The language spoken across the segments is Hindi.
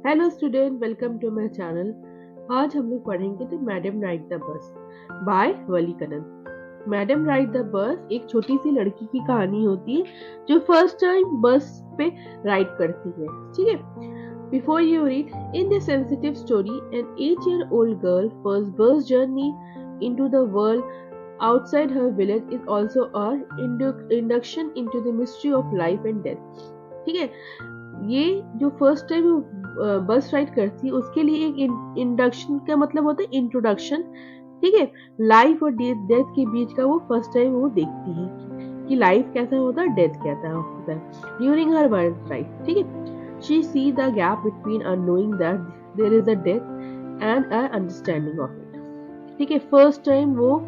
Hello student, welcome to my channel. आज हम लोग पढ़ेंगे the madam ride the bus by Vallikkannan. Madam ride the bus एक छोटी सी लड़की की कहानी होती है जो फर्स्ट टाइम बस पे राइड करती है। ठीक है, before you read in this sensitive story, an 8-year-old girl first bus journey into the world outside her village is also a induction into the mystery of life and death। ठीक है, ये जो फर्स्ट टाइम बस राइड करती है उसके लिए एक इंडक्शन का मतलब होता है इंट्रोडक्शन। ठीक है, लाइफ और डेथ के बीच का वो फर्स्ट टाइम वो देखती है कि लाइफ कैसा होता है, डेथ कैसा होता है ड्यूरिंग हर बर्थ राइड। ठीक है, she see the gap between a knowing that there is a death and a understanding of it. ठीक है, फर्स्ट टाइम वो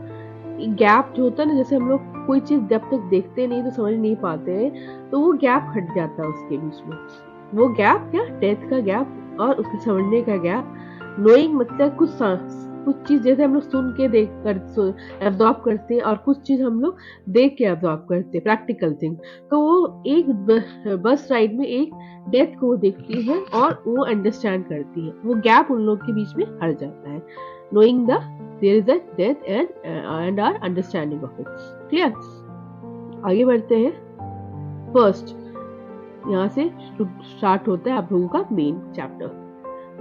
गैप जो होता है ना, जैसे हम लोग कोई चीज जब तक देखते नहीं तो समझ नहीं पाते हैं, तो वो गैप हट जाता है उसके बीच में। वो गैप क्या, डेथ का गैप और उसके समझने का गैप। नोइंग मतलब कुछ चीज जैसे हम लोग सुन के देख कर एब्जॉर्ब करते हैं और कुछ चीज हम लोग देख के एब्जॉर्ब करते हैं, प्रैक्टिकल थिंग। तो वो एक बस राइड में एक डेथ को देखती है और वो अंडरस्टैंड करती है, वो गैप उन लोग के बीच में हट जाता है। Knowing the there is a death and are understanding of it. Clear, आगे बढ़ते हैं। फर्स्ट, यहाँ से स्टार्ट होता है आप लोगों का main chapter.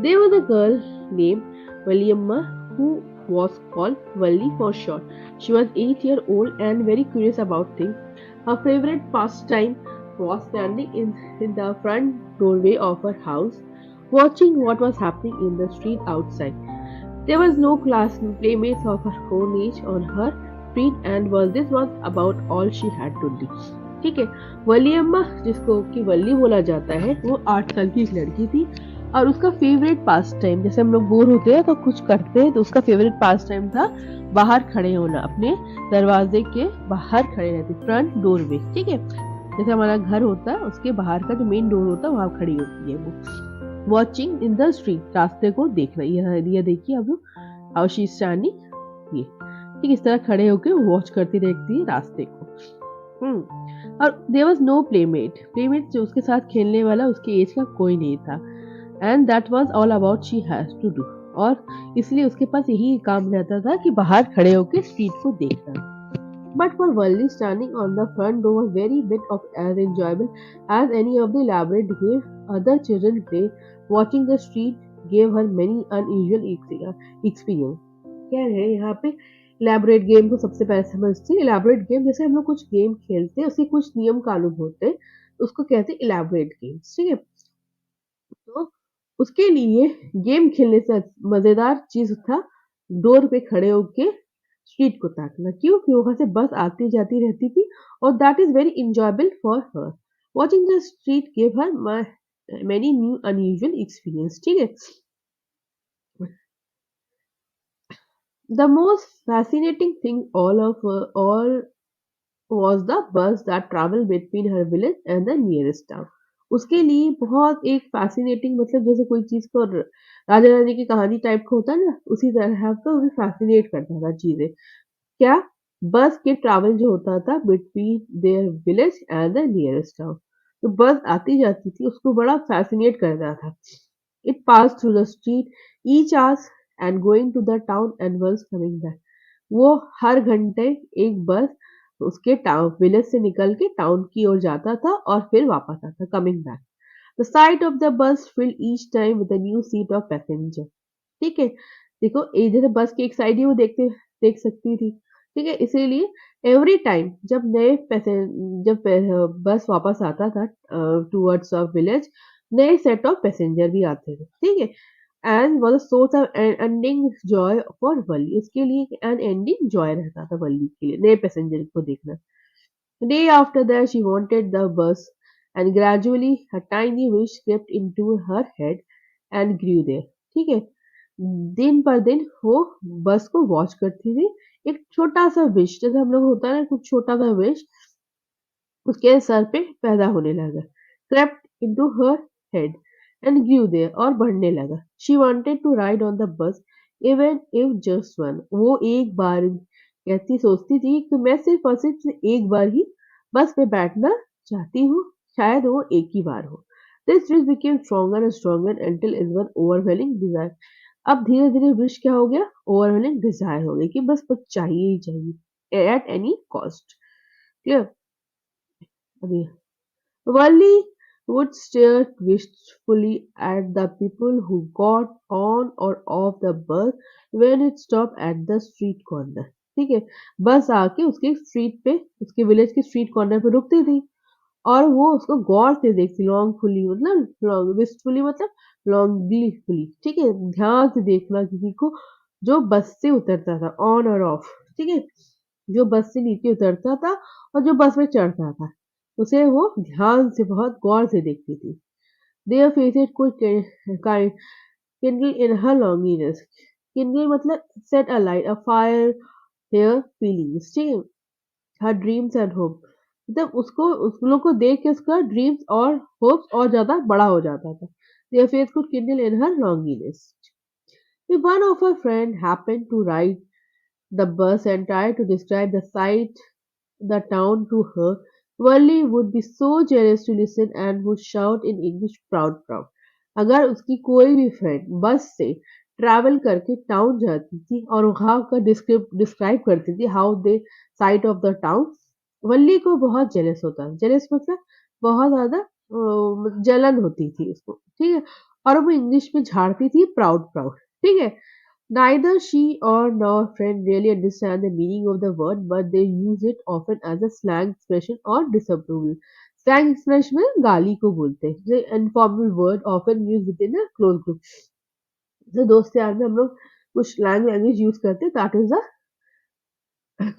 There was a girl named Valiamma who was called Valli for short. She was 8 years old and very curious about things. Her favorite pastime was standing in the front doorway of her house, watching what was happening in the street outside. There was no class playmates of her own age on her street, and this was about all she had to do. ठीक है, वली अम्मा जिसको कि वल्ली बोला जाता है, वो 8 साल की एक लड़की थी और उसका फेवरेट पास टाइम, जैसे हम लोग बोर होते हैं तो कुछ करते हैं, तो उसका फेवरेट पास टाइम था बाहर खड़े होना, अपने दरवाजे के बाहर खड़े रहते, फ्रंट डोरवे। ठीक है, जैसे हमारा घर होता है उसके बाहर का जो मेन डोर होता है वहां खड़ी होती है वो। वॉचिंग इन द स्ट्रीट, रास्ते को देखना। ये देखिए अब हाउ शी स्टैंडिंग, ये ठीक इस तरह खड़े होकर वॉच करती रहती है रास्ते को। और there was no playmate, playmate जो उसके साथ खेलने वाला उसके एज का कोई नहीं था। And that was all about she has to do, और इसलिए उसके पास यही काम रहता था कि बाहर खड़े होकर स्ट्रीट को देखना। But for Wally, standing on the front door was very bit of as enjoyable as any of the elaborate game other children play. Watching the street gave her many unusual experience. क्या है यहाँ पे elaborate गेम को सबसे पहले समझते हैं। elaborate गेम जैसे हम लोग कुछ गेम खेलते हैं, उसके कुछ नियम कानून होते हैं, उसको कहते हैं elaborate गेम्स। ठीक है, तो उसके लिए गेम खेलने से मजेदार चीज था डोर पे खड़े होके स्ट्रीट को ताकना। क्यों? क्यों वहां से बस आती जाती रहती थी और that is very enjoyable for her. Watching the street gave her many new unusual experience. ठीक है, the most fascinating thing all was the bus that traveled between her village and the nearest town. उसके लिए बहुत एक फैसिनेटिंग, मतलब जैसे कोई चीज को राजा रानी की कहानी टाइप का होता है ना, उसी तरह का उसे फैसिनेट करता था चीजें। क्या? बस के ट्रैवल जो होता था between their village and the nearest town, तो बस आती जाती थी उसको बड़ा फैसिनेट करता था। It pass through the street each hours and going to the town and once coming back. वो हर घंटे एक बस उसके टाउन विलेज से निकल के टाउन की ओर जाता था और फिर वापस आता, coming back. The side of the bus field each time with a new seat of passenger. ठीक है, देखो जैसे बस की एक साइड ही वो देख सकती थी। ठीक है, इसीलिए एवरी टाइम जब बस वापस आता था टूवर्ड्स ऑफ विलेज, नए सेट ऑफ पैसेंजर भी आते थे। ठीक है, and was a source of ending joy for Valli, उसके लिए एन एंडिंग जॉय रहता था वली के लिए नए पैसेंजर को देखना। Day after that she wanted the bus and gradually a tiny wish crept into her head and grew there। ठीक है, दिन पर दिन वो बस को वॉच करती थी। एक छोटा सा विश, जैसे हम लोग होता है ना, कुछ छोटा सा विश उसके सर पे पैदा होने लगा। crept into her head and grew there, और बढ़ने लगा। she wanted to ride on the bus even if just one। वो एक बार कहती सोचती थी कि मैं सिर्फ और सिर्फ एक बार ही बस पे बैठना चाहती हूँ, शायद वो एक ही बार हो। This wish became stronger and stronger until it was overwhelming desire. अब धीरे धीरे विश क्या हो गया, ओवरवेलिंग डिजायर हो गई कि बस चाहिए ही चाहिए एट एनी कॉस्ट. क्लियर. अभी Wally would stare wistfully at the people who got on or off the bus when it stopped at the street corner. ठीक है. बस आके उसके स्ट्रीट पे, उसके विलेज के स्ट्रीट कॉर्नर पे रुकती थी और वो उसको गौर से देखती, लॉन्गफुली मतलब लॉन्ग विस्टफुली मतलब लॉन्गलीफुली. ठीक है, ध्यान से देखना किसी को जो बस से उतरता था, ऑन और ऑफ. ठीक है, जो बस से नीचे उतरता था और जो बस में चढ़ता था, उसे वो ध्यान से बहुत गौर से देखती थी. Their faces could kindle in her loneliness. Kindle मतलब set alight, a fire, her feelings. ठीक है, her dreams and hope. मतलब उसको उस लोग को देख के उसका ड्रीम्स और होप्स और ज्यादा बड़ा हो जाता था. Their face could kindle in her loneliness. If one of her friend happened to ride the bus and tried to describe the town to her, Worley would be so jealous to listen and would shout in English, proud, proud. अगर उसकी कोई भी फ्रेंड बस से ट्रैवल करके टाउन जाती थी और वहां का डिस्क्राइब करती थी how they sight of the town, Valli को बहुत जेलस होता, जेलस मतलब बहुत ज्यादा जलन होती थी उसको. ठीक है, और वो इंग्लिश में झाड़ती थी, प्राउड प्राउड. ठीक है. Neither she or her friend really understand the meaning of the word, but they use it often as a slang expression or disapproval. Slang expression में गाली को बोलते हैं. The informal word often used within a close group. जैसे दोस्त यार में हम लोग कुछ स्लैंग लैंग्वेज यूज करते हैं, दैट इज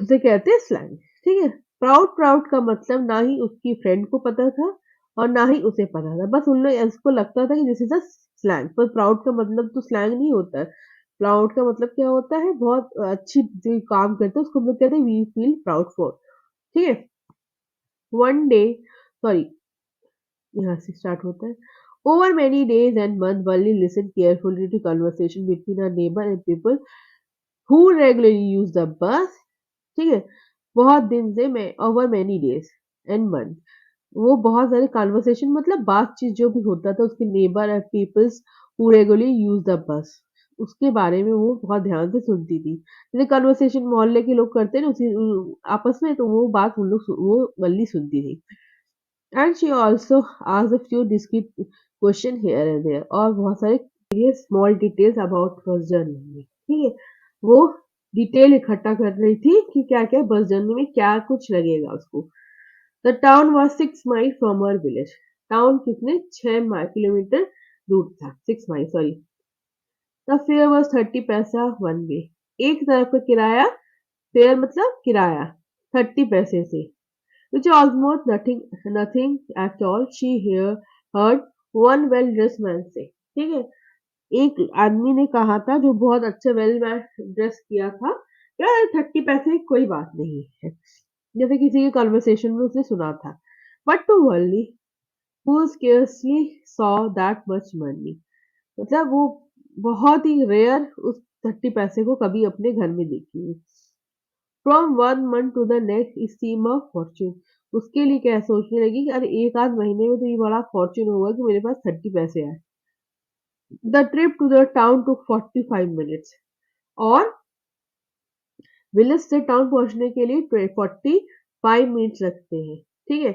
उसे कहते हैं स्लैंग. ठीक है. प्राउड प्राउड का मतलब ना ही उसकी फ्रेंड को पता था और ना ही उसे पता था. बस उन लोग इसको लगता था कि दिस इज अ स्लैंग, पर प्राउड का मतलब तो स्लैंग नहीं होता है. प्राउड का मतलब क्या होता है, बहुत अच्छी जो काम करते हैं उसको हम लोग कहते हैं वी फील प्राउड फॉर. ठीक है. वन डे, सॉरी, यहाँ से स्टार्ट होता है. Over many days and month Wally listened carefully to conversation between her neighbor and people who regularly use the bus. ठीक है. बहुत दिन से मैं over many days and month, वो बहुत सारे कन्वर्सेशन मतलब बातचीत जो भी होता था उसके neighbour and peoples who regularly use the bus, उसके बारे में वो बहुत ध्यान से सुनती थी. जैसे कन्वर्सेशन मोहल्ले के लोग करते हैं ना उसी आपस में, तो वो बात उन लोग वो वल्ली सुनती थी. And she also asked a few discreet question here and there, और बहुत सारे small details about bus journey में. ठीक है, वो डिटेल इकट्ठा कर रही थी कि क्या क्या बस जर्नी में क्या कुछ लगेगा उसको. The town was 6 miles from our village. Town कितने 6 किलोमीटर दूर था, 6 mile sorry. The fare was 30 पैसा वन वे. एक तरफ का किराया, फेयर मतलब किराया, 30 पैसे से, which is almost nothing at all. She heard one well dressed man say. ठीक है, एक आदमी ने कहा था जो बहुत अच्छा वेल ड्रेस किया था, यार 30 पैसे कोई बात नहीं है, जैसे किसी के कन्वर्सेशन में उसने सुना था. But to Valli who scarcely saw that much money, मतलब वो बहुत ही रेयर उस 30 पैसे को कभी अपने घर में देखी. From one month to the next it seem a fortune, उसके लिए क्या सोचने लगी कि अरे एक आध महीने में तो ये बड़ा फॉर्च्यून होगा कि मेरे पास 30 पैसे आए. The trip to the town to 45 minutes, और विलेज से टाउन पहुंचने के लिए 45 मिनट्स लगते हैं. ठीक है.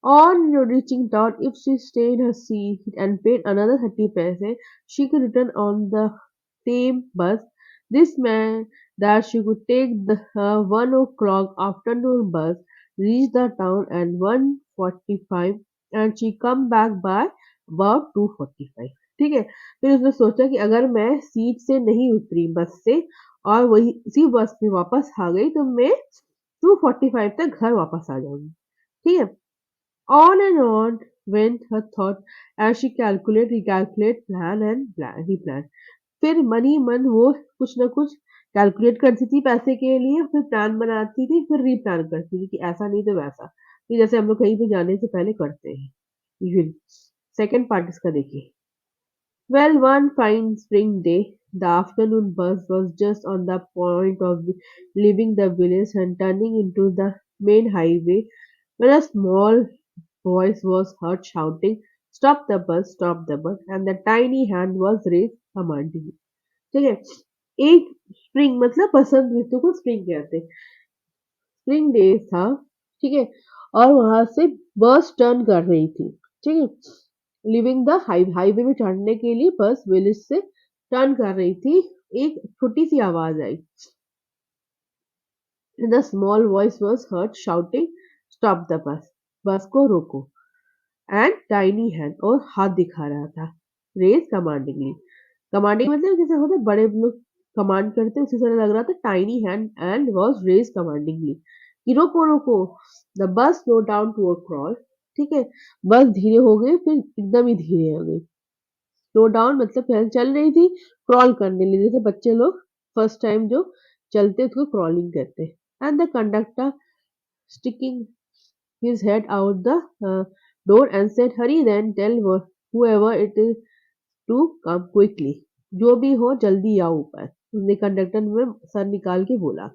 On reaching town, if she stayed in her seat and paid another 30 paise, she could return on the same bus. This meant that she could take the 1 o'clock afternoon bus, reach the town at 1:45, and she come back by about 2:45. ठीक है. फिर उसने सोचा कि अगर मैं सीट से नहीं उतरी बस से और वही इसी बस में वापस आ गई तो मैं 2:45 तक घर वापस आ जाऊंगी. ठीक है. On and on went her thought as she recalculate, plan and replan. फिर मन ही मन वो कुछ ना कुछ कैलकुलेट करती थी पैसे के लिए, फिर प्लान बनाती थी, फिर रीप्लान करती थी कि ऐसा नहीं तो वैसा, ये जैसे हम लोग कहीं पे जाने से पहले करते हैं यूजुअली. सेकेंड पार्ट इसका देखिए. Well, one fine spring day, the afternoon bus was just on the point of leaving the village and turning into the main highway when a small voice was heard shouting. stop the bus, and the tiny hand was raised commandingly. ठीक है, एक स्प्रिंग मतलब बसंत ऋतु को स्प्रिंग कहते हैं, स्प्रिंग डे था, ठीक है, और वहां से बस टर्न कर रही थी, ठीक है, लिविंग द हाईवे में चढ़ने के लिए बस विलेज से टर्न कर रही थी। एक छोटी सी आवाज आई, the small voice was heard shouting, stop the bus, bus को रोको, एंड टाइनी हैंड, और हाथ दिखा रहा था, रेज कमांडिंगली, कमांडिंग मतलब जैसे होता है बड़े लोग कमांड करते हैं, उसी तरह लग रहा था, tiny hand and was raise commandingly कि रोको रोको। The bus slow down to a crawl, ठीक है, बस धीरे हो गई, फिर एकदम ही धीरे हो गई। स्लो डाउन मतलब पहले चल रही थी, क्रॉल करने लगी, जैसे बच्चे लोग फर्स्ट टाइम जो चलते उसको क्रॉलिंग कहते हैं। And the conductor sticking his head out the door and said, "Hurry then, tell whoever it is to come quickly." जो भी हो जल्दी आओ ऊपर, उसने कंडक्टर में सर निकाल के बोला।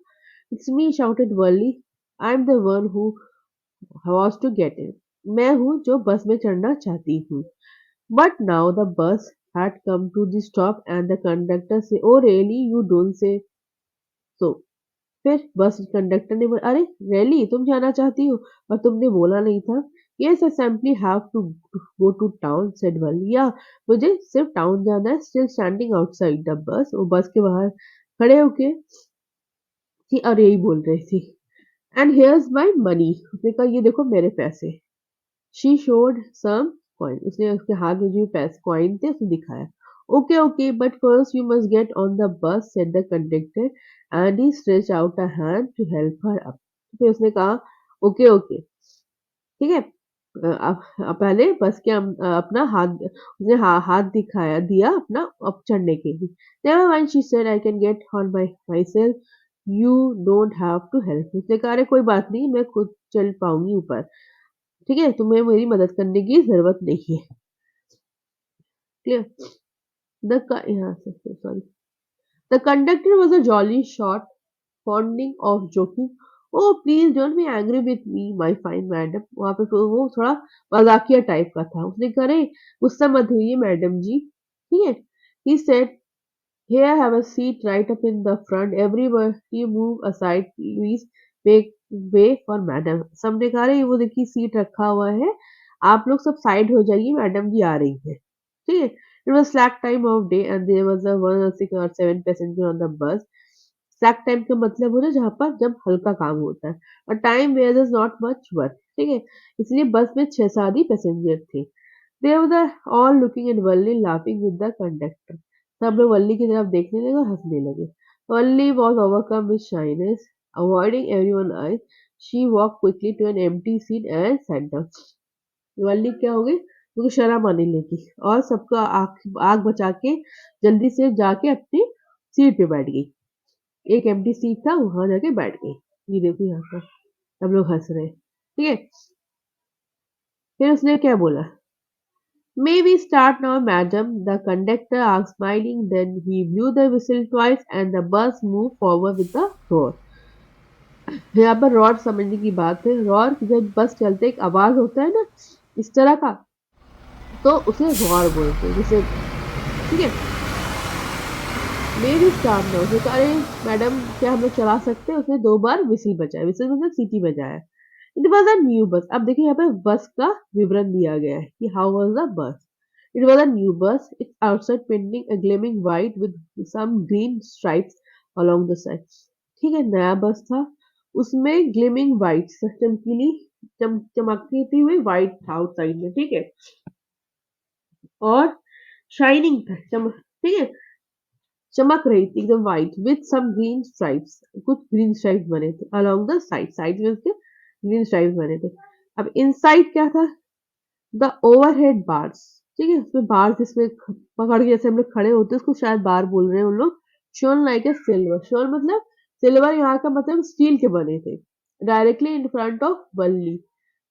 It's me, shouted Wally. I'm the one who was to get in. मैं हूँ जो बस में चढ़ना चाहती हूँ। But now the bus had come to the stop and the conductor said, "Oh really? You don't say so." फिर बस कंडक्टर ने बोला, अरे रैली तुम जाना चाहती हो और तुमने बोला नहीं था। Yes I simply have to go to town, said Valli, या मुझे सिर्फ टाउन जाना है। Still standing outside the bus, वो बस के बाहर खड़े होके थी और यही बोल रही थी। एंड हियर्स माय मनी, उसने कहा ये देखो मेरे पैसे। शी शोड सम कॉइन, उसने उसके हाथ में जो पैसे कॉइन थे उसे दिखाया। Okay okay but first you must get on the bus, said the conductor and he stretch out a hand to help her up. फिर उसने कहा ओके ओके, ठीक है, पहले बस के अपना हाथ, उसने हाथ दिखाया दिया अपना अब चढ़ने के लिए। Never mind, she said, I can get on myself, you don't have to help. उसने कहा अरे कोई बात नहीं, मैं खुद चल पाऊंगी ऊपर, ठीक है, तुम्हें मेरी मदद करने की जरूरत नहीं है। क्लियर? यहाँ से sorry, the conductor was a jolly sort fond of joking, oh please don't be angry with me my fine madam. वहां पे तो वो थोड़ा मजाकिया टाइप का था, उसने कहा अरे गुस्सा मत हुई मैडम जी, ठीक है। He said, here have a seat right up in the front, everybody move aside please, make way for madam। सबने कहा अरे वो देखिए सीट रखा हुआ है, आप लोग सब साइड हो जाइए, मैडम जी आ रही है, ठीक है। It was slack time of day and there was a 1 or 6 or 7 passenger on the bus। Slack time का मतलब होता है जहाँ पर जब हल्का काम होता है, और time where is not much work, ठीक है, इसलिए बस में 6 7 ही पैसेंजर थे। They were all looking at Valli laughing with the conductor, सब लोग वल्ली की तरफ देखने लगे और हंसने लगे। Valli was overcome with shyness, avoiding everyone eyes, she walk quickly to an empty seat and sat down. Valli क्या हो गई, उनको शर्म आने लगी और सबका आग आग बचा के जल्दी से जाके अपनी सीट पे बैठ गई। एक एम्प्टी सीट था, वहां जाके बैठ गई। ये देखो यहाँ पर सब लोग हंस रहे हैं, ठीक है। फिर उसने क्या बोला, may we start now madam, the conductor asked smiling, then he blew the whistle twice and the bus move forward with a roar. यहाँ पर रॉर समझने की बात है, रॉर जब बस चलते एक आवाज होता है ना इस तरह का, तो उसे रॉर बोलते हैं, जैसे, ठीक है। मे भी स्टार्ट ना उसे कहा अरे मैडम क्या हम लोग चला सकते हैं, उसने 2 बार विसिल बजाया, विसिल मतलब सीटी बजाया। इट वॉज अ न्यू बस, अब देखिए यहाँ पे बस का विवरण दिया गया है कि how was the bus. It was a new bus, it's outside painting a gleaming white with some green stripes along the side, ठीक है, नया बस था, उसमें ग्लेमिंग व्हाइट चमकीली चमकती हुई व्हाइट था आउटसाइड में, ठीक है, और शाइनिंग था, ठीक है, चमक रही थी एकदम white with some green stripes, कुछ ग्रीन स्ट्राइप्स बने थे अलोंग द साइड, साइड में उसके ग्रीन स्ट्राइप्स बने थे। अब इनसाइड क्या था, द ओवरहेड बार्स, ठीक है, उसमें बार्स जिसमें पकड़ के जैसे हम लोग खड़े होते हैं उसको शायद बार बोल रहे हैं उन लोग। Shone like a silver, shone मतलब सिल्वर, यहाँ का मतलब स्टील के बने थे। Directly in front of Valli,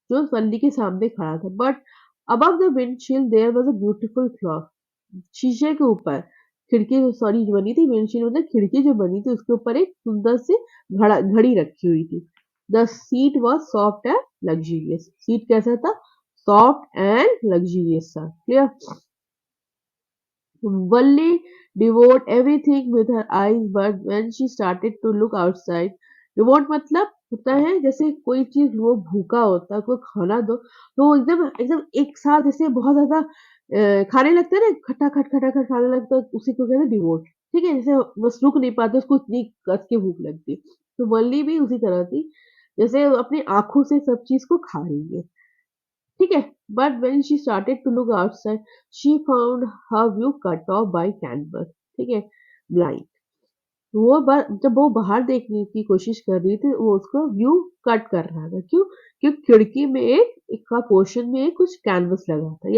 जो वल्ली के सामने खड़ा था, but above the windshield there was a beautiful clock, शीशे के ऊपर खिड़की सॉरी जो बनी थी, विंडशील्ड मतलब खिड़की जो बनी थी उसके ऊपर एक सुंदर सी घड़ी रखी हुई थी। The seat was soft and luxurious, seat कैसा था, soft and luxurious था. Clear? Valli devoured everything with her eyes, but when she started to look outside, devote मतलब होता है जैसे कोई चीज वो भूखा होता है, कोई खाना दो तो वो एकदम एकदम एक साथ जैसे बहुत ज्यादा खाने लगता है ना, खटा खट खाने लगता है, उसी को कहते हैं डिवोट. ठीक है, जैसे बस रुक नहीं पाते, उसको इतनी कस के भूख लगती है. तो वल्ली भी उसी तरह थी, जैसे अपनी आंखों से सब चीज को खा रही है. ठीक है. But when she started to look outside, she found her view cut off by canvas. ठीक है, ब्लाइंड. जब वो बाहर देखने की कोशिश कर रही थी, वो उसको व्यू कट कर रहा था. क्यों? क्योंकि खिड़की में एक का पोर्शन में कुछ कैनवस लगा था,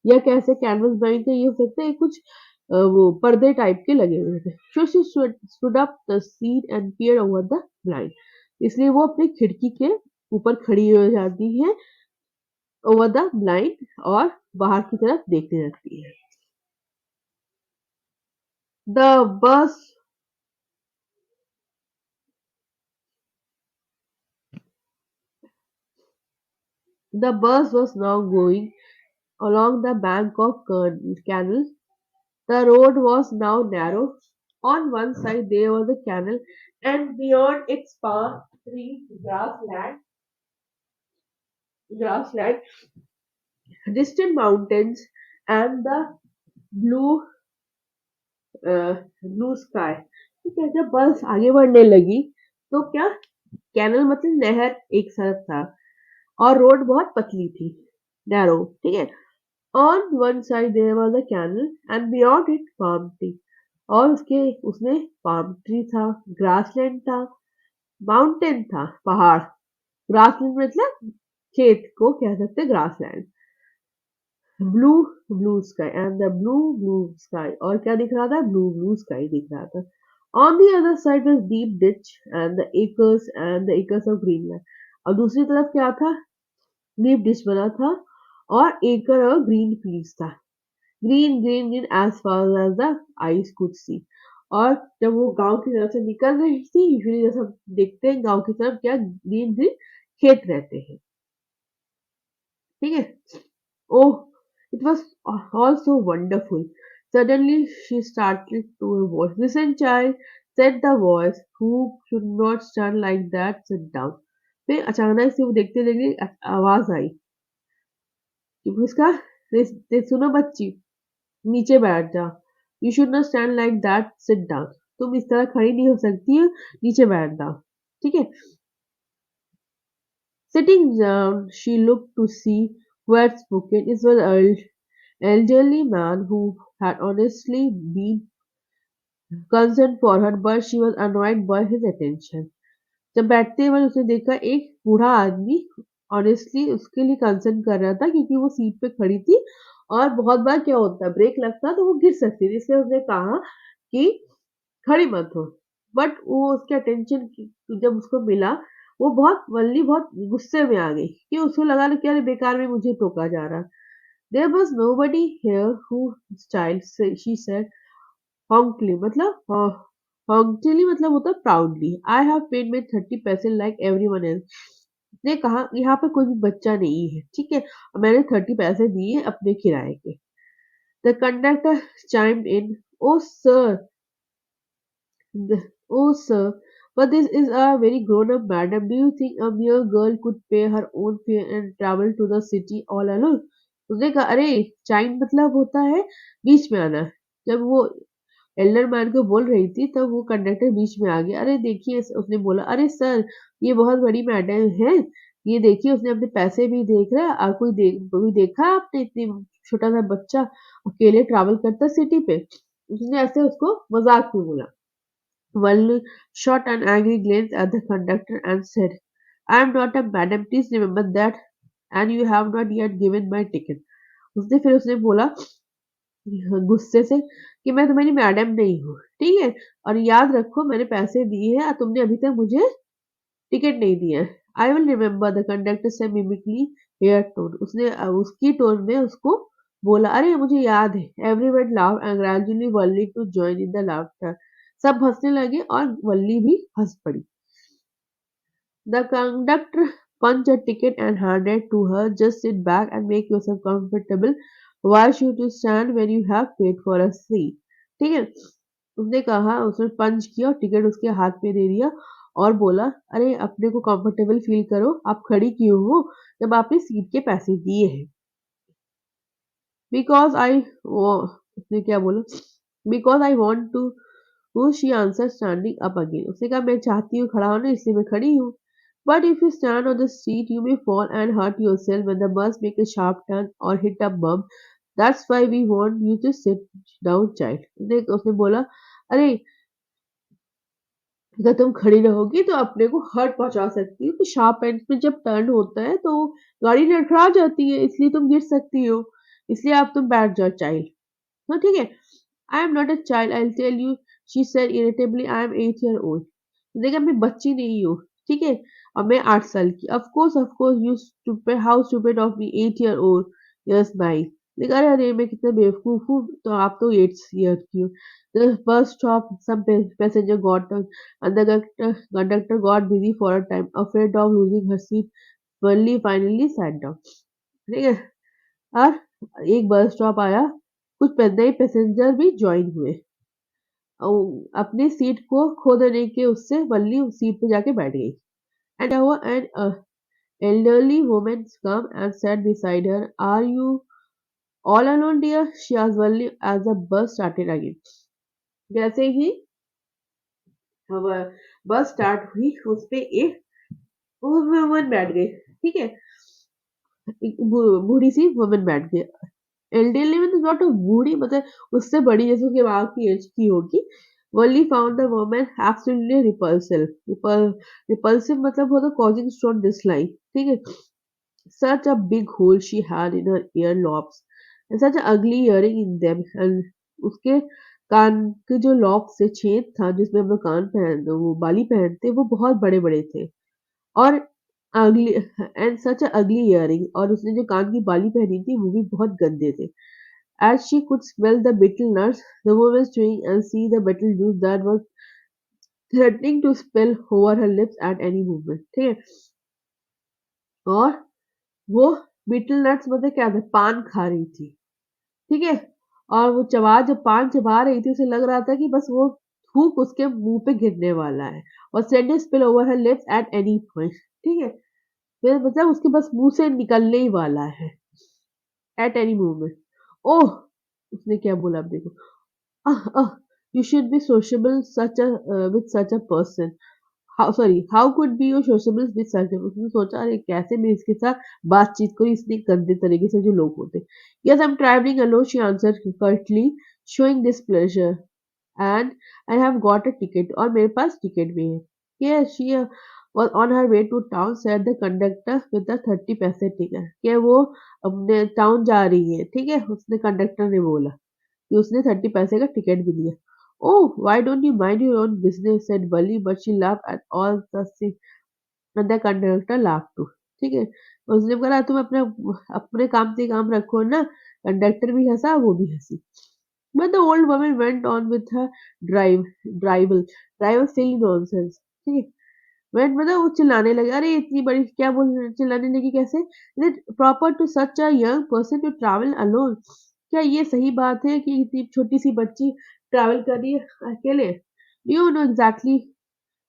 या कैसे कैनवस ब्लाइंड का ये हो सकता है कुछ वो पर्दे टाइप के लगे हुए थे. So she stood up the seat and peered over the blind. इसलिए वो अपनी खिड़की के ऊपर खड़ी हो जाती है, ओवर द ब्लाइंड, और बाहर की तरफ देखने लगती है. द बस the bus was now going along the bank of canal. The road was now narrow. On one side there was a canal, and beyond its palm trees, grassland, distant mountains, and the blue blue sky. ठीक है, जब बस आगे बढ़ने लगी तो क्या, कैनल मतलब नहर एक तरफ था, और रोड बहुत पतली थी, नैरो. ठीक है. On one side there was a canal and beyond it palm tree. और उसमें पाम ट्री था, ग्रासलैंड था, माउंटेन था, पहाड़. ग्रासलैंड मतलब खेत को कह सकते grassland. Blue blue sky and the blue sky. और क्या दिख रहा था? ब्लू स्काई दिख रहा था. On the other side was deep ditch and the acres of Greenland. और दूसरी तरफ क्या था? डीप डिच बना था, और एकर और ग्रीन फील्ड्स था. Green green green as far as the eyes could see. और जब वो गांव की तरफ से निकल रही थी, यूजुअली जैसे हम देखते हैं गांव की तरफ क्या ग्रीन ग्रीन खेत रहते हैं. ठीक है. ओह, it was all so wonderful. Suddenly she started to her voice. Listen, child, said the voice. Who should not stand like that? Sit down. फिर अचानक से वो देखते देखते आवाज आई कि उसका, सुनो बच्ची, नीचे बैठ जा. You should not stand like that, sit down. तुम इस तरह खड़ी नहीं हो सकती हो, नीचे बैठ जाओ. ठीक है. Sitting down, she looked to see who had spoken. It was an elderly man who had honestly been concerned for her, but she was annoyed by his attention. जब बैठते हुए उसने देखा एक बूढ़ा आदमी ऑनेस्टली उसके लिए कंसर्न कर रहा था, क्योंकि वो सीट पे खड़ी थी, और बहुत बार क्या होता है ब्रेक लगता तो वो गिर सकती थी, इसलिए उसने कहा कि खड़ी मत हो. बट वो उसके अटेंशन जब उसको मिला, वो बहुत गुस्से में आ गई, कि उसको लगा कि अरे बेकार में मुझे टोका जा रहा. There was nobody here who style, she said हॉन्कली. मतलब हॉन्कली मतलब होता है proudly. I have paid my 30 paise like everyone else. ने कहा यहाँ पे कोई भी बच्चा नहीं है. ठीक है, और मैंने 30 पैसे दिए अपने किराए के. The conductor chimed in. Oh sir, oh, sir, but this is a very grown-up madam. Do you think a mere girl could pay her own fare and travel to the city all alone? उसने कहा, अरे चाइम मतलब होता है बीच में आना. जब वो एल्डर मैन को बोल रही थी, तब वो कंडक्टर बीच में आ गया. अरे देखिए, उसने बोला, अरे सर, ये बहुत बड़ी मैडम है, ये देखिए, उसने अपने पैसे भी देख रहा है, और कोई देखा है आपने इतनी छोटा सा बच्चा अकेले ट्रैवल करता सिटी पे? उसने ऐसे उसको मजाक में बोला. Walli shot an angry glance at the conductor and said, I am not a madam, please remember that, and you have not yet given my ticket. फिर उसने बोला गुस्से से कि मैं तुम्हारी मैडम नहीं हूँ, ठीक है, और याद रखो मैंने पैसे दिए हैं और तुमने अभी तक मुझे टिकट नहीं दिया. I will remember, the conductor से मिमिकली हेयर टोन. उसने उसकी टोन में उसको बोला, अरे मुझे याद है. Everyone laugh and gradually Valli to join in the laughter. सब हंसने लगे और वल्ली भी हंस पड़ी. The conductor punch a ticket and hand it to her. Just sit back and make yourself comfortable. Why should you stand when you have paid for a seat? ठीक है, उसने कहा, उसने पंच किया और टिकट उसके हाथ में दे दिया और बोला, अरे अपने को कंफर्टेबल फील करो, आप खड़ी क्यों हो जब आपने सीट के पैसे दिए हैं? बिकॉज आई वो उसने क्या बोला, बिकॉज आई वॉन्ट टू वो she answer standing up again. उसने कहा मैं चाहती हूँ खड़ा होना, इसलिए मैं खड़ी हूँ। But if you stand on the seat you may fall and hurt yourself when the bus make a sharp turn or hit a bump. That's why we want you to sit down child. उसने बोला, अरे अगर तुम खड़ी रहोगी तो अपने को हर्ट पहुंचा सकती हो, तो शार्प एंड में जब टर्न होता है तो गाड़ी लड़खड़ा जाती है, इसलिए तुम गिर सकती हो, इसलिए आप तुम बैठ जाओ चाइल्ड। हाँ ठीक है। I am not a child I tell you, she said irritably, I am 8 year old। देखा मैं बच्ची नहीं हूँ, ठीक है, और मैं 8 साल की। Of course you stupid, how stupid of me, 8 year old, yes nice. देखा, अरे अरे मैं कितना बेवकूफ हूँ, तो आप तो 8 year की हो। The bus stopped, some passenger got on, and the conductor got busy for a time, afraid of losing her seat. Only finally sat down। ठीक है, और एक बस स्टॉप आया, कुछ नए पैसेंजर भी ज्वाइन हुए और अपनी सीट को खो देने के उससे बल्ली उस सीट पे जाके बैठ गई। And an elderly woman come and sat beside her। Are you all alone dear? She asked Valli as the bus started again। जैसे ही बस स्टार्ट हुई उस पे एक वुमन बैठ गई, ठीक है, एक बूढ़ी सी वुमन बैठ गई। एल्डरली मीन्स नॉट अ बूढ़ी, मतलब उससे बड़ी, जैसे उसके माँ की एज की होगी। Wally found the woman absolutely repulsive मतलब होता causing strong dislike, ठीक है। Such a big hole she had in her earlobes and such an ugly earring in them, and उसके कान के जो लॉब से छेद था जिसमें हम लोग कान पहनते, वो बाली पहनते, वो बहुत बड़े बड़े थे। और अगली एंड सच अ अगली इयरिंग, और उसने जो कान की बाली पहनी थी वो भी बहुत गंदे थे। As she could smell the betel nuts, the woman chewing, and see the betel juice that was threatening to spill over her lips at any moment। ठीक है, और वो बीटल नट्स मतलब क्या था, पान खा रही थी, ठीक है, और वो जब पान चबा रही थी उसे लग रहा था कि बस वो थूक उसके मुंह पे गिरने वाला है, और send spill over her lips at any point. ठीक है, फिर मतलब उसके बस मुंह से निकलने ही वाला है एट एनी मोमेंट। ओह, उसने क्या बोला, अब देखो, you should be sociable such a with such a person। how could be you sociable with such a, उसने सोचा अरे कैसे मैं इसके साथ बातचीत करूं, इतने गंदे तरीके से जो लोग होते। yes I'm traveling alone, she answered curtly, showing displeasure, and I have got a ticket, और मेरे पास टिकट भी है। yes she was on her way to town, said the conductor with the 30 पैसे ticket। क्या वो अपने टाउन जा रही है, ठीक है, उसने कंडक्टर ने बोला कि उसने 30 पैसे का टिकट भी दिया। Oh why don't you mind your own business, said Valli, but she laughed at all the and the conductor laughed too. ठीक है, उसने बोला तुम अपने अपने काम से काम रखो ना। कंडक्टर भी हंसा, वो भी हंसी। But the old woman went on with her drive drive silly nonsense। ठीक है, वह मतलब वो चिल्लाने लगे, अरे इतनी बड़ी क्या बोल, चिल्लाने लगी कैसे, is it proper to such a young person to travel alone? क्या ये सही बात है कि इतनी छोटी सी बच्ची ट्रैवल कर रही है अकेले? You know exactly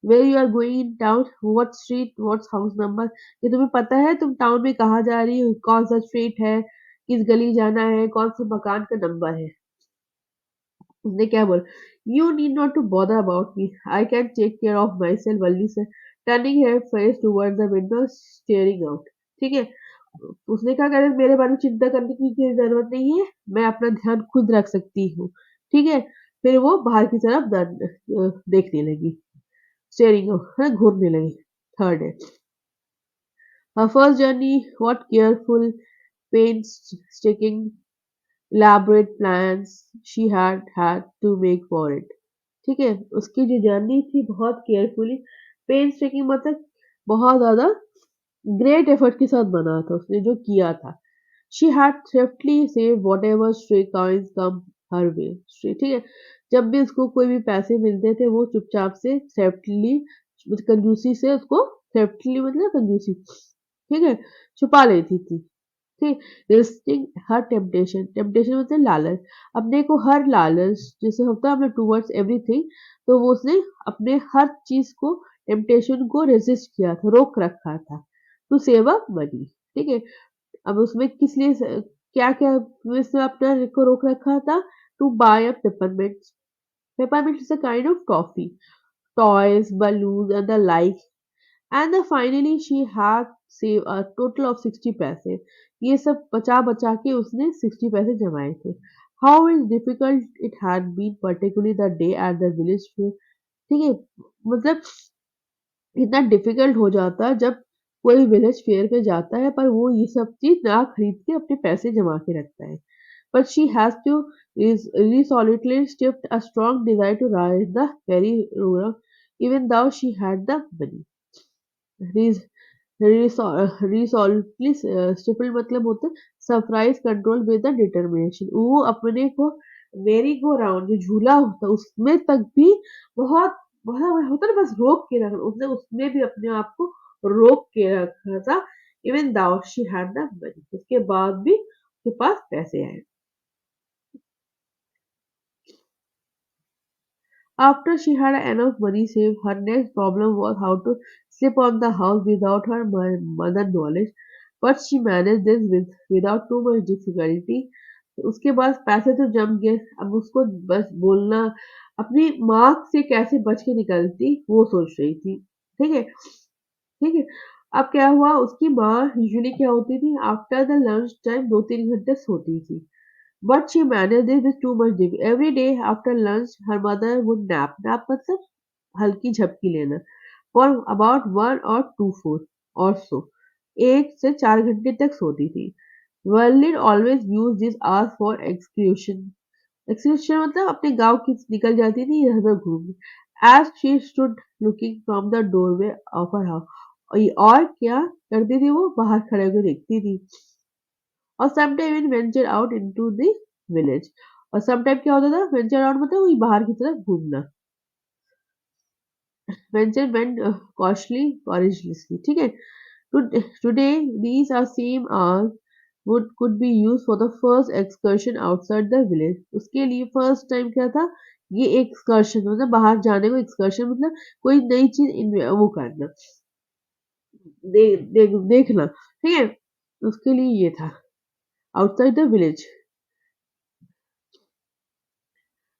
where you are going in town, what street, what's house number? ये तुम्हें पता है तुम टाउन में कहाँ जा रही हो, कौन सा स्ट्रीट है, किस गली जाना है, कौन से मकान का नंबर है? उसने क्या बोला, you need not to bother about me, I can take care of myself, Valli से turning her face towards the window, staring out। ठीक है, उसने कहा अगर मेरे बारे में चिंता करने की कोई जरूरत नहीं है, मैं अपना ध्यान खुद रख सकती हूँ। ठीक है, फिर वो बाहर की तरफ देखने लगी, स्टेयरिंग आउट, घूरने लगी। थर्ड है, her first journey, what careful, painstaking, elaborate plans she had had to make for it। ठीक है, उसकी जो जर्नी थी बहुत केयरफुली, पेन टेकिंग मतलब बहुत ज्यादा ग्रेट एफर्ट के साथ बना था उसने जो किया था। She had thriftily save whatever stray coins come her way. ठीक है, जब भी उसको कोई भी पैसे मिलते थे वो चुपचाप से थ्रिफ्टली, कंजूसी से उसको, थ्रिफ्टली मतलब कंजूसी, ठीक है, छुपा लेती थी। ठीक, रेस्टिंग हर टेम्पटेशन, टेम्पटेशन मतलब लालच, अपने को हर लालच जैसे होता है अपने टूवर्ड्स एवरीथिंग, तो वो उसने अपने हर चीज को टेम्पटेशन को रेजिस्ट किया था, रोक रखा था, टू सेव अ मनी। ठीक है, अब उसमें किस लिए क्या क्या उसने अपना को रोक रखा था, to buy a peppermint, peppermint is a kind of toffee, toys, balloons and the like, and then finally she had saved a total of 60 पैसे। ये सब बचा बचा के उसने 60 पैसे जमाए थे। How is difficult it had been particularly the day at the village fair। ठीक है, मतलब इतना डिफिकल्ट हो जाता है जब कोई विलेज फेयर पे जाता है पर वो ये सब चीज ना खरीद के अपने पैसे जमा के रखता है। But she has to resolutely shift a strong desire to rise the very rural, even though she had the money। Resolutely stifle मतलब होता है surprise control with the determination, वो अपने को मेरी गो राउंड जो झूला होता है उसमें तक भी बहुत बहुत होता है ना, बस रोक के रखना, उसने उसमें भी अपने आप को रोक के रखा था। Even though she had the money, उसके बाद भी उसके पास पैसे आए। After she had enough money saved, her next problem was how to slip on the house without her mother knowledge. But she managed this without too much difficulty। उसके पास पैसे तो जम गए, अब उसको बस बोलना अपनी माँ से कैसे बच के निकलती वो सोच रही थी। ठीक है, ठीक है। अब क्या हुआ, उसकी माँ यूजुअली क्या होती थी, आफ्टर द लंच टाइम 2-3 घंटे सोती थी। But she managed it with too much dignity। Every day after lunch, her mother would nap। Nap मतलब हल्की झपकी लेना। For about 1 or 2 4 or so। 1 से 4 घंटे तक सोती थी। Verlin always used this hours for excursion। Excursion मतलब अपने गांव की निकल जाती थी इधर उधर घूमने। As she stood looking from the doorway of her house। और क्या करती थी वो, बाहर खड़े होकर देखती थी। और sometime even venture out into the village. और समटाइम क्या होता था, वेंचर आउट मतलब वही बाहर की तरफ घूमना। Venture meant costly courageously। ठीक है, today these are same hours would could be used for the first excursion outside the village। उसके लिए फर्स्ट टाइम क्या था, ये एक्सकर्शन मतलब बाहर जाने को, एक्सकर्शन मतलब कोई नई चीज वो करना, देखना। ठीक है, उसके लिए ये था outside the village.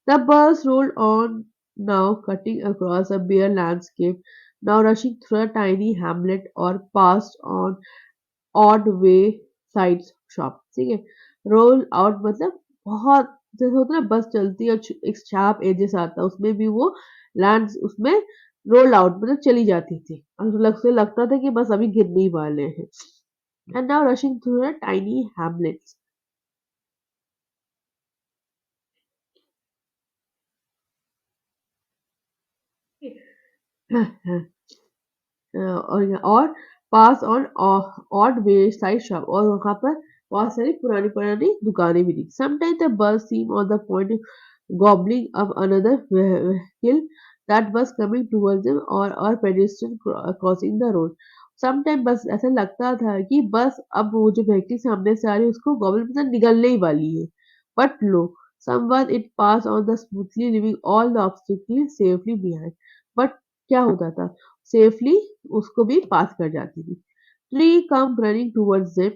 The bus rolled on, now cutting across a bare landscape, now rushing through a tiny hamlet or past on odd way side shop। ठीक है, रोल आउट मतलब बहुत जैसे होता है ना, बस चलती है और एक शार्प एजेस आता है, उसमें भी वो लैंड उसमें रोल आउट मतलब चली जाती थी और से लगता था कि बस अभी गिरने ही वाले हैं। And now rushing through a tiny hamlets. और pass on odd wayside shop, और वहां पर बहुत सारी पुरानी पुरानी दुकानें भी थी। Sometimes the bus seem on the point gobbling up another vehicle that was coming towards them, or pedestrian crossing the road। Sometime बस ऐसा लगता था कि बस अब वो जो व्यक्ति सामने से आ रही है उसको गॉबल मतलब निगलने ही वाली है। But low, someone it passed on the smoothly leaving all the obstacles safely behind। But क्या होता था, सेफली उसको भी पास कर जाती थी। Tree come running towards them.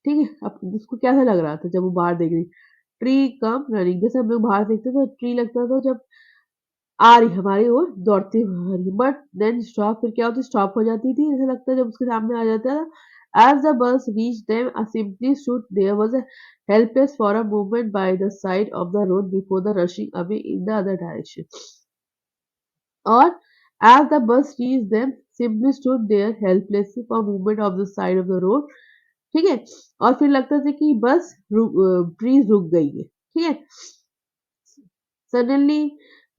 ठीक है, अब उसको कैसा लग रहा था जब वो बाहर देख रही, ट्री कम रनिंग, जैसे हम लोग बाहर देखते थे ट्री लगता था जब आ रही हमारी ओर दौड़ती हुई आ रही, बट देन स्टॉप, फिर क्या होती स्टॉप हो जाती थी, ऐसा लगता है जब उसके सामने आ जाता था। As the bus reached them, I simply stood there, was a helpless for a moment by the side of the road before the rushing away in the other direction। और as the bus reached them, simply stood there helplessly for a moment of the side of the road। ठीक है, और फिर लगता था कि बस ट्रीज रुक गई है। ठीक है, suddenly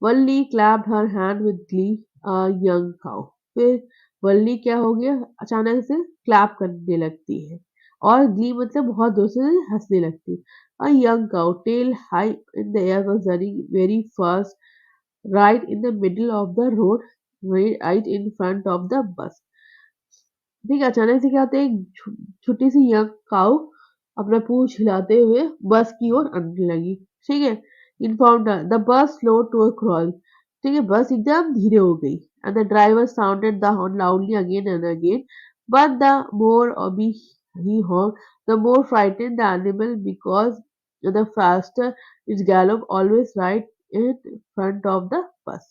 Valli clapped her hand with glee, a young cow। फिर वल्ली क्या हो गया, अचानक से क्लैप करने लगती है, और glee मतलब बहुत जोर से हंसने लगती है। A young cow, tail high in the air, was running very fast right in the middle of the road, right in front of the bus। ठीक है, अचानक से क्या होता है, एक छोटी सी यंग काऊ अपना पूंछ हिलाते हुए बस की ओर आने लगी। ठीक है, informed the bus slow to a crawl. ठीक है, बस एकदम धीरे हो गई and the driver sounded the horn loudly again and again, but the more he honked, the more frightened the animal because the faster its gallop always right in front of the bus.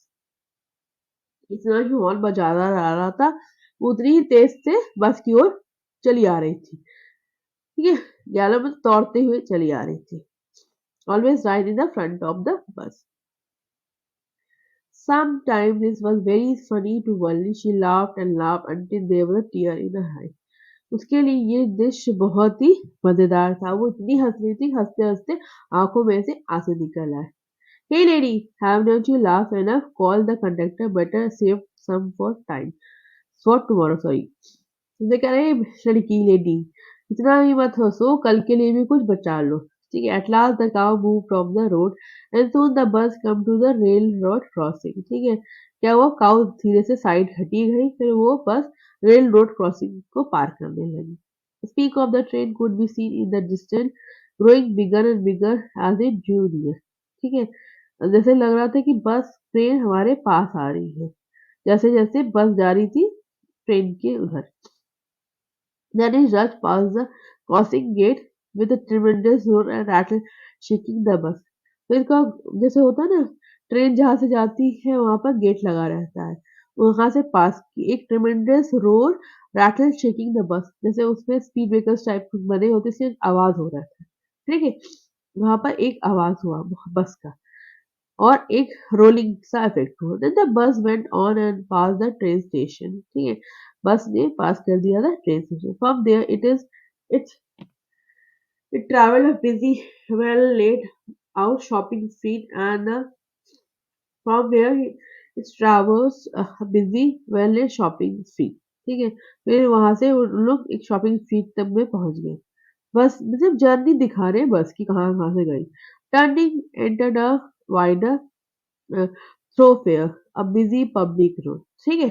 इतना ही हॉर्न बजाता जा रहा था, वो उतनी ही तेज से बस की ओर चली आ रही थी। ठीक है, गैलो में दौड़ते हुए चली आ रही थी, always right in the front of the bus. Sometimes this was very funny to Wally. She laughed and laughed until there was a tear in her eye. उसके लिए ये दृश्य बहुत ही मजेदार था, वो इतनी हंस रही थी, हंसते हंसते आंखों में से आंसू निकल आए। Hey lady, have not you laughed enough? Call the conductor. Better save some for time. For tomorrow, sorry. तो कह रहे लड़की लेडी, इतना ही मत हंसो, कल के लिए भी कुछ बचा लो। ठीक है, at last the cow move from the road and soon the bus come to the railroad crossing. ठीक है, क्या वो काउ धीरे से साइड हटी गई, फिर वो बस रेल रोड क्रॉसिंग को पार करने लगी। Speck of the train could be seen in the distance, growing bigger and bigger as it drew near. ठीक है, जैसे लग रहा था कि बस ट्रेन हमारे पास आ रही है, जैसे जैसे बस जा रही थी ट्रेन के उधर। Then he rushed past the crossing gate with a tremendous roar and rattle, shaking the bus. तो इसका जैसे होता है ना, ट्रेन जहां से जाती है वहां पर गेट लगा रहता है, वहां से पास की एक tremendous roar rattle shaking the bus, जैसे उसमें स्पीड ब्रेकर्स टाइप बने होते, इससे आवाज हो रहा था। ठीक है, वहां पर एक आवाज हुआ बस का, और एक रोलिंग सा इफेक्ट हुआ। Then the bus went on and pass the train station. ठीक है, बस ने पास कर दिया था train station. From there it's it traveled a busy, well laid out shopping street, and from where it travels a busy, well laid shopping street. ठीक है, फिर वहां से वो लोग एक शॉपिंग स्ट्रीट तक में पहुंच गए। बस मतलब जर्नी दिखा रहे हैं बस की कहाँ कहाँ से गई। Turning enter a wider thoroughfare, a busy public road। ठीक है,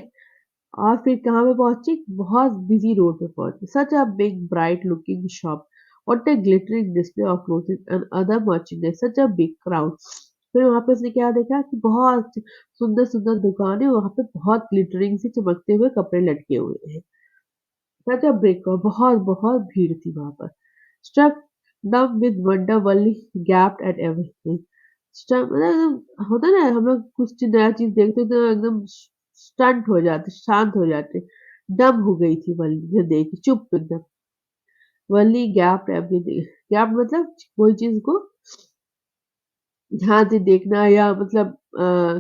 और फिर कहाँ पे पहुंची, बहुत बिजी रोड पे पहुंची। Such a big bright looking shop, what a glittering display of clothing and other merchandise, such a big crowd. फिर वहां पे उसने क्या देखा कि बहुत सुंदर सुंदर दुकानें, वहां पे बहुत ग्लिटरिंग से चमकते हुए कपड़े लटके हुए हैं। सच अ बिग, बहुत बहुत भीड़ थी वहां पर। स्ट्रक डम with wonder Wali gapped at everything. मतलब होता है ना, हम लोग कुछ नया चीज देखते हैं तो एकदम स्टंट हो जाते, शांत हो जाते। डम हो गई थी वल्ली जो देखी, चुप एकदम। वल्ली गैप एवरीथिंग, गैप मतलब कोई चीज को ध्यान से देखना, या मतलब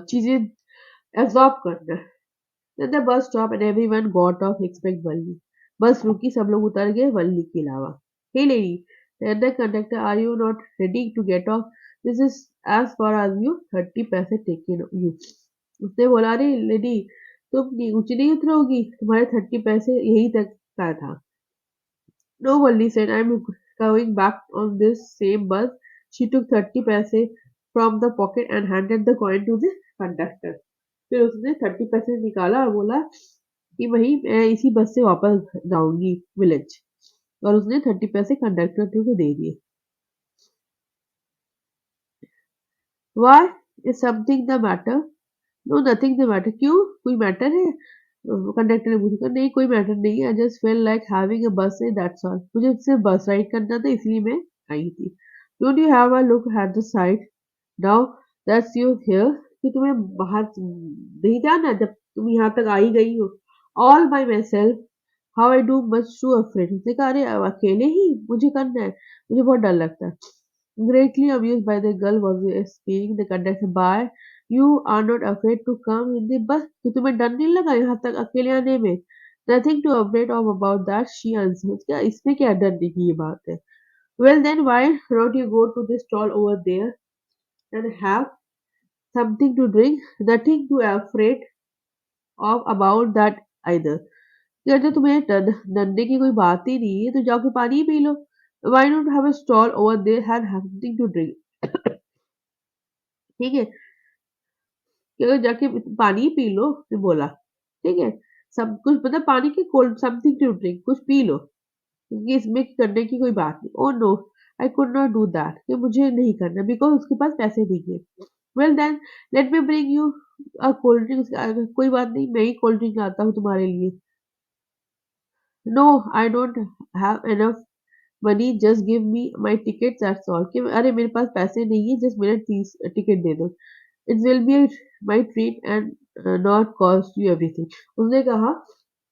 चीजें एब्जॉर्ब करना। Then the bus stopped and everyone got off except Valli. बस रुकी, सब लोग उतर गए वल्ली के अलावा। Hey lady, said the conductor, are you not ready to get off? This is as far as you 30 पैसे taken you. उसने बोला, अरे लेडी, तुम ऊंची नहीं उतरोगी, तुम्हारे 30 पैसे यही तक का था। No, Valli said, I'm going back on this same bus. She took 30 paise from the pocket and handed the coin to the conductor. फिर उसने 30 पैसे निकाला और बोला कि वही मैं इसी बस से वापस जाऊंगी विलेज, और उसने 30 पैसे कंडक्टर को दे दिए। Why is something the matter? No, nothing the matter. क्यों, कोई मैटर है? कंडक्टर ने पूछा, नहीं कोई मैटर नहीं है, I just feel like having a बस राइड, दैट्स ऑल। मुझे सिर्फ बस राइड करना था, इसलिए मैं आई थी। Don't you have a look at the side now that's you here, कि तुम्हें बाहर नहीं जाना जब तुम यहाँ तक आ ही गई हो। All bye my self, how I do much to afraid. उसने कहा, अरे अब अकेले ही मुझे करना है, मुझे बहुत डर लगता है। Greatly amused by the girl was speaking, the conductor, by you are not afraid to come in the bus? कि तुम्हें डर नहीं लगा यहाँ तक अकेले आने में? Nothing to afraid of about that, she answered. क्या इसमें क्या डरने की ये बात है? Well then, why don't you go to the stall over there and have something to drink? Nothing to afraid of about that either. कि अगर तुम्हें डरने की कोई बात ही नहीं है तो जाके पानी ही पी लो। Why not have a stall over there and have something to drink? ठीक है, कि अगर जाके पानी ही पी लो, उसने बोला। ठीक है, सब कुछ मतलब पानी की कोल्ड समथिंग टू ड्रिंक, कुछ पी लो, क्योंकि इसमें करने की कोई बात नहीं। Oh no, I could not do that, कि मुझे नहीं करना, बिकॉज़ उसके पास पैसे नहीं है। Well then let me bring you a cold drink, कोई बात नहीं, मैं ही कोल्ड ड्रिंक लाता हूँ तुम्हारे लिए। No, I don't have enough money, just give me my ticket that's all, कि अरे मेरे पास पैसे नहीं है, जस्ट मेरा टिकट दे दो। It will be my treat and not cost you everything. उसने कहा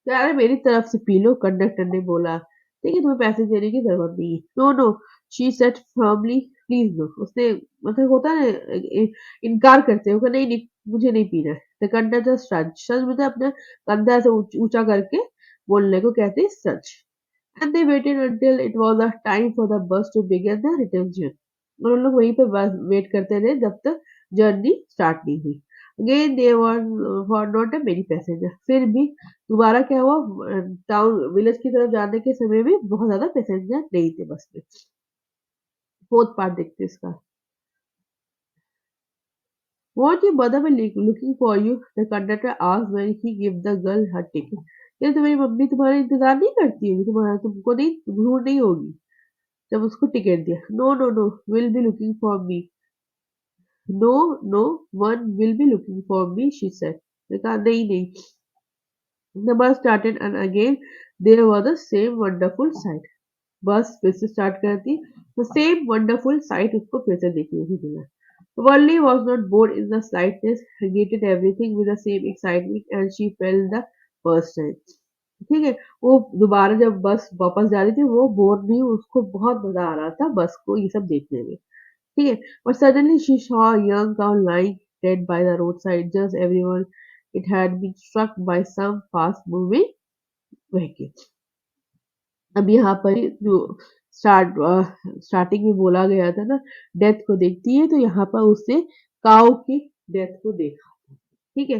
कि अरे मेरी तरफ से पी लो, कंडक्टर ने बोला, ठीक है, तुम्हें पैसे देने की जरूरत नहीं है। No no, she said firmly, please no. उसने मतलब होता है ना, इनकार करते हो कि नहीं नहीं, मुझे नहीं पीना है। द कंडक्टर स्ट्रच, स्ट्रच मतलब अपना कंधा ऐसे ऊंचा करके बोलने को कहते हैं स्ट्रच। And they waited until it was the time for the bus to begin the return journey. और उन लोग वहीं पे बस वेट करते रहे जब तक जर्नी स्टार्ट नहीं हुई। Again they were not a many passenger. फिर भी दोबारा क्या हुआ, टाउन विलेज की तरफ जाने के समय में बहुत ज्यादा पैसेंजर नहीं थे बस में। फोर्थ पार्ट देखते हैं इसका। What your mother were looking for you? The conductor asked when he gave the girl her ticket. क्या तुम्हारी मम्मी तुम्हारा इंतजार नहीं करती होगी, तुम्हारा तुमको नहीं ढूंढ नहीं होगी जब उसको टिकट दिया। No no no, will be looking for me. No no, one will be looking for me, she said. मैंने कहा नहीं नहीं। The bus started and again there was the same wonderful sight. बस फिर से स्टार्ट करती, the same wonderful sight उसको फिर से देखने को मिला। Worldly was not bored in the slightest, greeted everything with the same excitement and she felt the first time. ठीक है, वो दोबारा जब बस वापस जा रही थी वो बोर नहीं, उसको बहुत मजा आ रहा था बस को ये सब देखने में। ठीक है, but suddenly she saw a young cow lying dead by the roadside, just everyone it had been struck by some fast moving vehicle. अब यहाँ पर जो स्टार्टिंग में बोला गया था ना, डेथ को देखती है, तो यहाँ पर उसने काऊ की डेथ को देखा। ठीक है,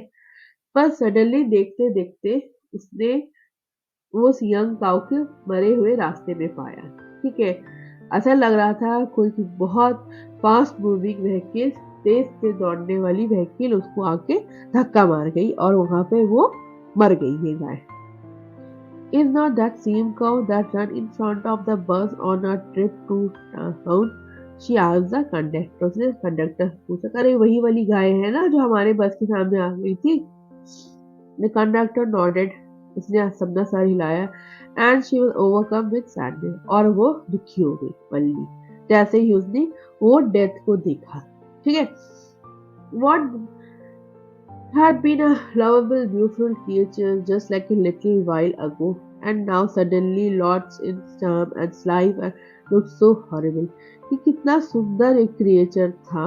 पर सडनली देखते देखते उसने वो यंग काऊ के मरे हुए रास्ते में पाया। ठीक है, ऐसा लग रहा था कोई की बहुत फास्ट मूविंग व्हीकल, तेज से दौड़ने वाली व्हीकल उसको आके धक्का मार गई और वहां पे वो मर गई है गाय। Is not that same cow that ran in front of the bus on a trip to town? She asked the conductor. उसने कंडक्टर से पूछा, अरे वही वाली गाय है ना जो हमारे बस के सामने आ गई थी? The conductor nodded. उसने सबका सर हिलाया। And she was overcome with sadness. और वो दुखी हो गई वल्ली, जैसे ही उसने वो डेथ को देखा। ठीक है, What had been a lovable, beautiful creature just like a little while ago, and now suddenly lost its charm and its life and looked so horrible. कि कितना सुंदर एक क्रिएचर था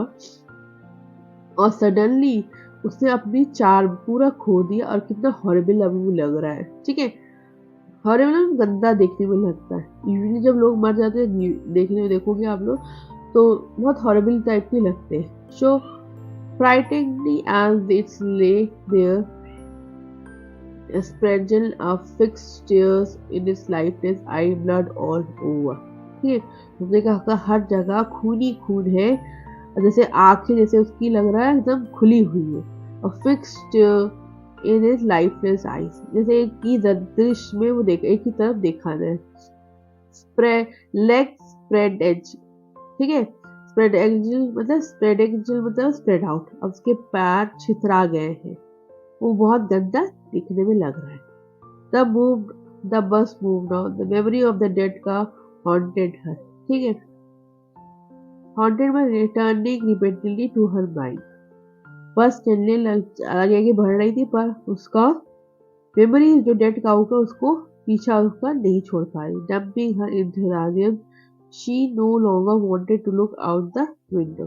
और सडनली उसने अपनी चार्म पूरा खो दिया और कितना हॉरिबल अभी लग रहा है। ठीक है, हॉरिबल गंदा देखने में लगता है। यूजुअली जब लोग मर जाते हैं देखने में देखोगे आप लोग तो बहुत हॉरिबल टाइप के लगते हैं। सो frighteningly as it lay there, a sprangle of fixed tears in its lifeless eye, blood all over. ठीक है, उसने कहा हर जगह खून ही खून है, जैसे आंखें जैसे उसकी लग रहा है एकदम खुली हुई है, और fixed in is lifeless eyes, जैसे एक ही दृश्य में वो देख एक ही तरफ देखा जाए। लेग स्प्रेड एज, ठीक है, स्प्रेड एंगल मतलब स्प्रेड आउट। अब उसके पैर छितरा गए हैं, वो बहुत गंदा दिखने में लग रहा है। The bus move now, the memory of the dead cow haunted her. ठीक है, हॉन्टेड में returning repeatedly to her mind. Bus चलने आगे आगे बढ़ रही थी पर उसका मेमोरी जो डेड काऊ का उसको पीछा उसका नहीं छोड़ पा रही। Dumping her enthusiasm, she no longer wanted to look out the window.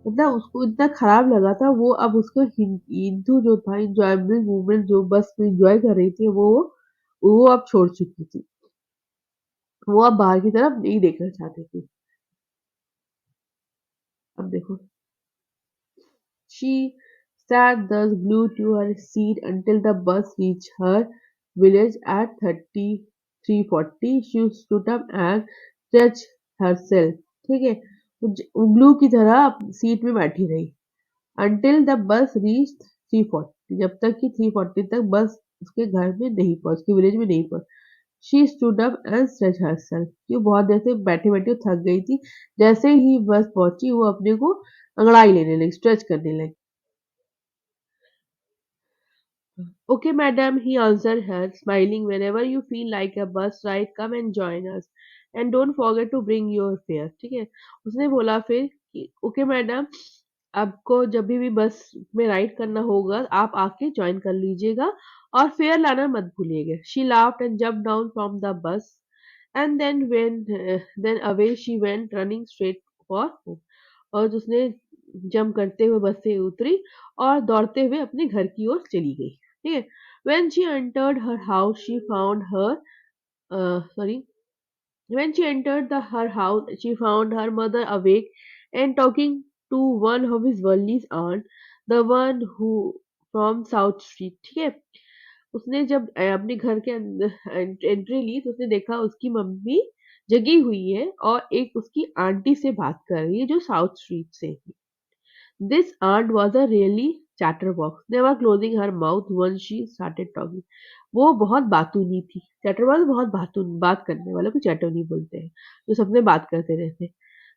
मतलब उसको इतना खराब लगा था, वो अब उसको हिंदू जो था, इंजॉयबल मूवमेंट जो बस में इंजॉय कर रही थी, वो अब छोड़ चुकी थी। वो अब बाहर की तरफ नहीं देखना चाहती थी। अब देखो, she sat thus glued to her seat until the bus reached her village at 3:40. She stood up and stretched herself. ठीक है, उग्लू की तरह सीट में बैठी रही until the bus reached 3:40, जब तक कि 3:40 तक बस उसके घर में नहीं पहुंच, उसके विलेज में नहीं पहुंच। She stood up and stretch herself, कि वो बहुत देर से बैठे बैठे थक गई थी। जैसे ही बस पहुंची वो अपने को अंगड़ाई लेने लगी, स्ट्रेच करने लगी। Okay, madam, he answered her, smiling. Whenever you feel like a bus ride, come and join us. And don't forget to bring your fare. ठीक है, उसने बोला फिर कि ओके मैडम, आपको जब भी बस में राइड करना होगा आप आके ज्वाइन कर लीजिएगा और फेयर लाना मत भूलिएगा। She laughed and jumped down from the bus and then away she went running straight for home. और उसने जंप करते हुए बस से उतरी और दौड़ते हुए अपने घर की ओर चली गई। ठीक है, when she entered her house she found her sorry when she entered her house she found her mother awake and talking to one of his Wally's aunt, the one who from South Street। ठीक है, उसने जब अपने घर के अंदर एंट्री ली तो उसने देखा उसकी मम्मी जगी हुई है और एक उसकी आंटी से बात कर रही है जो साउथ स्ट्रीट से है। This aunt was a really chatterbox, never closing her mouth once she started talking. वो बहुत बातूनी थी। चैटरबॉक्स बहुत बात करने वाले को चैटरनी बोलते हैं, जो सबसे बात करते रहते।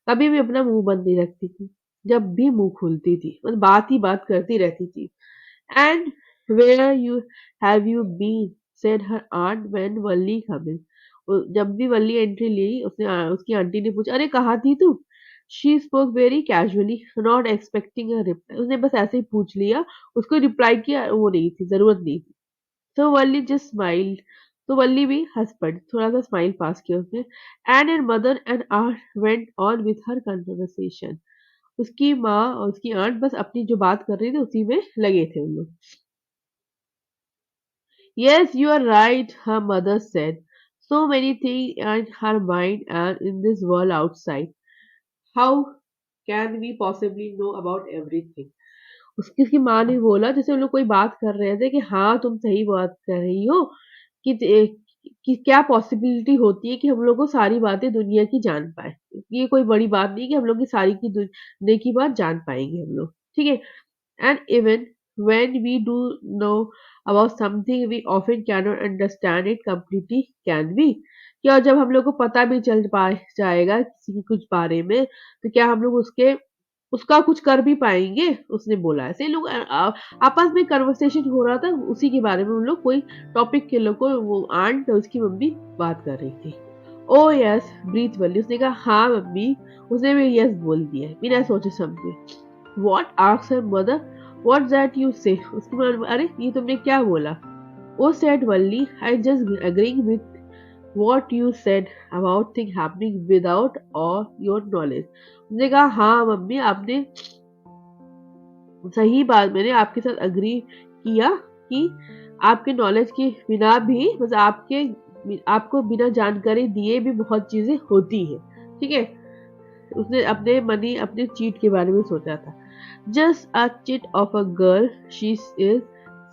कभी भी अपना मुंह बंद नहीं रखती थी, जब भी मुंह खोलती थी मतलब बात ही बात करती रहती थी। And where you have you been, said her aunt when Valli come in. जब भी वल्ली एंट्री ली उसकी आंटी ने पूछा, अरे कहाँ थी तू? She spoke very casually, not expecting a reply. उसने बस ऐसे ही पूछ लिया, उसको रिप्लाई की वो नहीं थी, जरूरत नहीं थी। तो वल्ली जस्ट स्माइल्ड, तो वल्ली भी हंस पड़ी, थोड़ा सा स्माइल पास किया उसने। And her mother and aunt went on with her conversation. उसकी माँ और उसकी आंट बस अपनी जो बात कर रही थी उसी में लगे थे उन लोग। Yes, you are right, her mother said. So many things in her mind and in this world outside. How can we possibly know about everything? उसकी माँ ने बोला, जैसे हम लोग कोई बात कर रहे थे कि हाँ तुम सही बात कर रही हो, कि कि क्या पॉसिबिलिटी होती है कि हम लोग को सारी बातें दुनिया की जान पाए। ये कोई बड़ी बात नहीं कि हम लोग की सारी की दुनिया की बात जान पाएंगे हम लोग। ठीक है, and even when we do know about something we often cannot understand it completely, can we? क्या जब हम लोग को पता भी चल पा जाएगा किसी के कुछ बारे में तो क्या हम लोग उसके उसका कुछ कर भी पाएंगे? उसने बोला। ऐसे लोग आपस में कन्वर्सेशन हो रहा था, उसी के बारे में उन लोग कोई टॉपिक के लोग को वो आंट और उसकी मम्मी बात कर रही थी। ओ यस ब्रीथ वल्ली, उसने कहा हाँ मम्मी। उसने भी यस बोल दिया बिना सोचे समझे। What asked her mother? What's that you say? उसकी माँ, अरे ये तुमने क्या बोला? Oh said Valli, I just agreeing with what you said about things happening without all your knowledge। उसने कहा हाँ मम्मी, आपने सही बात, मैंने आपके साथ अग्री किया कि आपके नॉलेज के बिना भी मतलब आपको बिना जानकारी दिए भी बहुत चीजें होती है। ठीक है, उसने अपने चीट के बारे में सोचा था। Just a chit of a girl she is,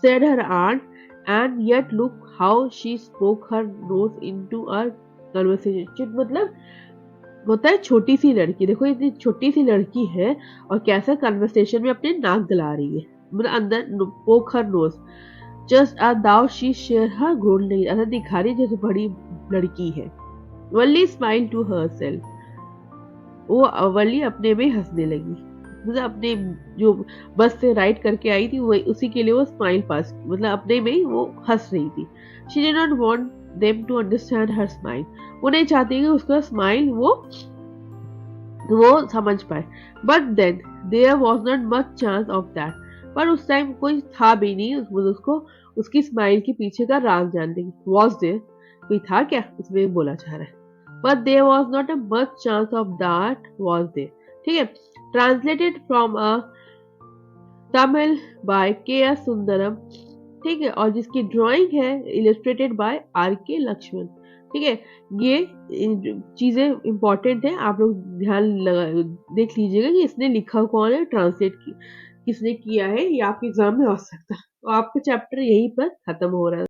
said her aunt, and yet look how she spoke her nose into a conversation। Chit मतलब होता है छोटी सी लड़की, देखो इतनी छोटी सी लड़की है और कैसा कन्वर्सेशन में अपने नाक गला रही है, मतलब अंदर poke her nose. Just a though she share her grown लगी, ऐसा दिखा रही जैसे बड़ी लड़की है। Valli smile to herself, वो वल्ली अपने में हंसने लगी, मतलब अपने जो बस से राइड करके आई थी वही उसी के लिए वो स्माइल पास, मतलब अपने में ही वो हंस रही थी। She did not want them to understand her smile, वो नहीं चाहती कि उसका स्माइल वो समझ पाए। But then there was not much chance of that, पर उस टाइम कोई था भी नहीं उसको उसकी स्माइल के पीछे का राज जानने की। वॉज देयर, कोई था क्या, इसमें बोला जा रहा है। But there was not a much chance of that was there. ठीक है, translated from a Tamil by K S Sundaram. ठीक है, और जिसकी ड्राइंग है इलस्ट्रेटेड बाय आर के लक्ष्मण। ठीक है, ये चीजें इंपॉर्टेंट है, आप लोग ध्यान लगा देख लीजिएगा कि इसने लिखा कौन है, ट्रांसलेट किसने किया है, ये आपके एग्जाम में आ सकता है। तो आपका चैप्टर यहीं पर खत्म हो रहा है।